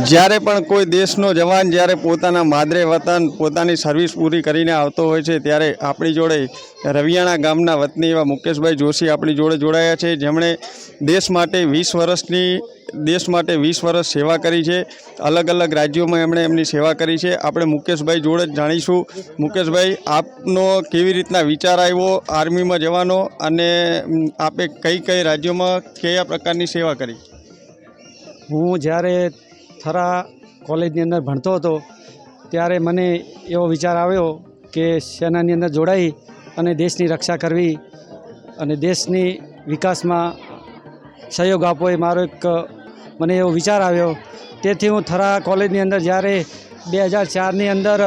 જ્યારે પણ કોઈ દેશનો જવાન જ્યારે પોતાના માદરે વતન પોતાની સર્વિસ પૂરી કરીને આવતો હોય છે ત્યારે આપણી જોડે રવિયાણા ગામના વતની એવા મુકેશભાઈ જોશી આપણી જોડે જોડાયા છે, જેમણે દેશ માટે 20 વર્ષ સેવા કરી છે। અલગ અલગ રાજ્યોમાં એમણે એમની સેવા કરી છે। આપણે મુકેશભાઈ જોડે જ જાણીશું। મુકેશભાઈ, આપનો કેવી રીતના વિચાર આવ્યો આર્મીમાં જવાનો અને આપે કઈ કઈ રાજ્યોમાં કયા પ્રકારની સેવા કરી? હું જ્યારે થરા કોલેજની અંદર ભણતો હતો ત્યારે મને એવો વિચાર આવ્યો કે સેનાની અંદર જોડાઈ અને દેશની રક્ષા કરવી અને દેશની વિકાસમાં સહયોગ આપવો એ મારો એક મને એવો વિચાર આવ્યો। તેથી હું થરા કોલેજની અંદર જ્યારે 2004ની અંદર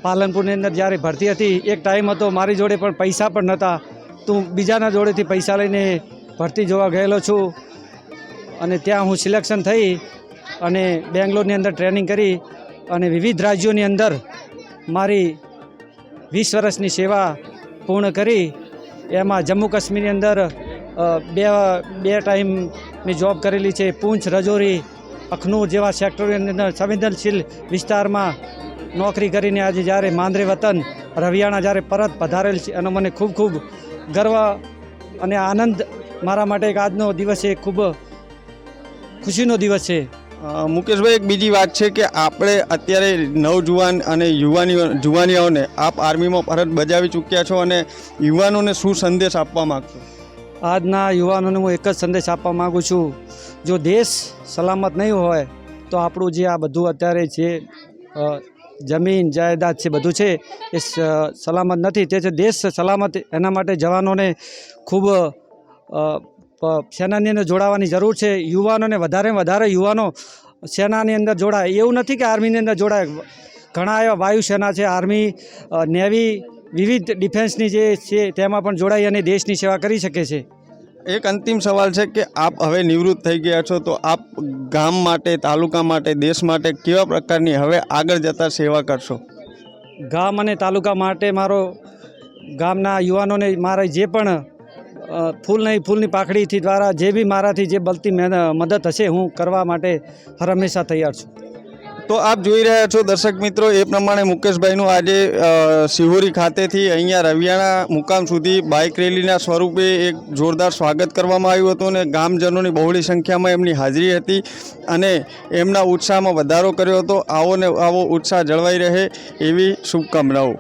પાલનપુરની અંદર જ્યારે ભરતી હતી, એક ટાઈમ હતો મારી જોડે પણ પૈસા પણ નહોતા, તો બીજાના જોડેથી પૈસા લઈને ભરતી જોવા ગયેલો છું અને ત્યાં હું સિલેક્શન થઈ અને બેંગ્લોરની અંદર ટ્રેનિંગ કરી અને વિવિધ રાજ્યોની અંદર મારી 20 વર્ષની સેવા પૂર્ણ કરી। એમાં જમ્મુ કાશ્મીરની અંદર બે ટાઈમની જોબ કરેલી છે। પૂંછ, રજૌરી, અખનૂર જેવા સેક્ટરોની અંદર સંવેદનશીલ વિસ્તારમાં નોકરી કરીને આજે જ્યારે માંદરે વતન રવિયાણા જ્યારે પરત પધારેલ છે એનો મને ખૂબ ખૂબ ગર્વ અને આનંદ મારા માટે એક આજનો દિવસ એ ખૂબ ખુશીનો દિવસ છે। મુકેશભાઈ, એક બીજી વાત છે કે આપણે અત્યારે નવજુવાન અને જુવાનીઓને આપ આર્મીમાં ફરજ બજાવી ચૂક્યા છો અને યુવાનોને શું સંદેશ આપવા માગશો? આજના યુવાનોને હું એક જ સંદેશ આપવા માગું છું, જો દેશ સલામત નહીં હોય તો આપણું જે આ બધું અત્યારે જે જમીન જાયદાદ છે બધું છે એ સલામત નથી। તે છે દેશ સલામત, એના માટે જવાનોને ખૂબ સેનાની અંદર જોડાવાની જરૂર છે। યુવાનોને વધારે યુવાનો સેનાની અંદર જોડાય, એવું નથી કે આર્મીની અંદર જોડાય, ઘણા એવા વાયુસેના છે, આર્મી, નેવી, વિવિધ ડિફેન્સની જે છે તેમાં પણ જોડાઈ અને દેશની સેવા કરી શકે છે। એક અંતિમ સવાલ છે કે આપ હવે નિવૃત્ત થઈ ગયા છો, તો આપ ગામ માટે, તાલુકા માટે, દેશ માટે કેવા પ્રકારની હવે આગળ જતા સેવા કરશો? ગામ અને તાલુકા માટે મારો ગામના યુવાનોને મારા જે પણ ફૂલની પાખડીથી દ્વારા જે બી મારાથી જે બલતી મદદ હશે હું કરવા માટે હર હંમેશા તૈયાર છું। તો આપ જોઈ રહ્યા છો દર્શક મિત્રો, એ પ્રમાણે મુકેશભાઈનું આજે શિહોરી ખાતેથી અહીંયા રવિયાણા મુકામ સુધી બાઇક રેલીના સ્વરૂપે એક જોરદાર સ્વાગત કરવામાં આવ્યું હતું અને ગામજનોની બહોળી સંખ્યામાં એમની હાજરી હતી અને એમના ઉત્સાહમાં વધારો કર્યો હતો। આવો ને આવો ઉત્સાહ જળવાઈ રહે એવી શુભકામનાઓ।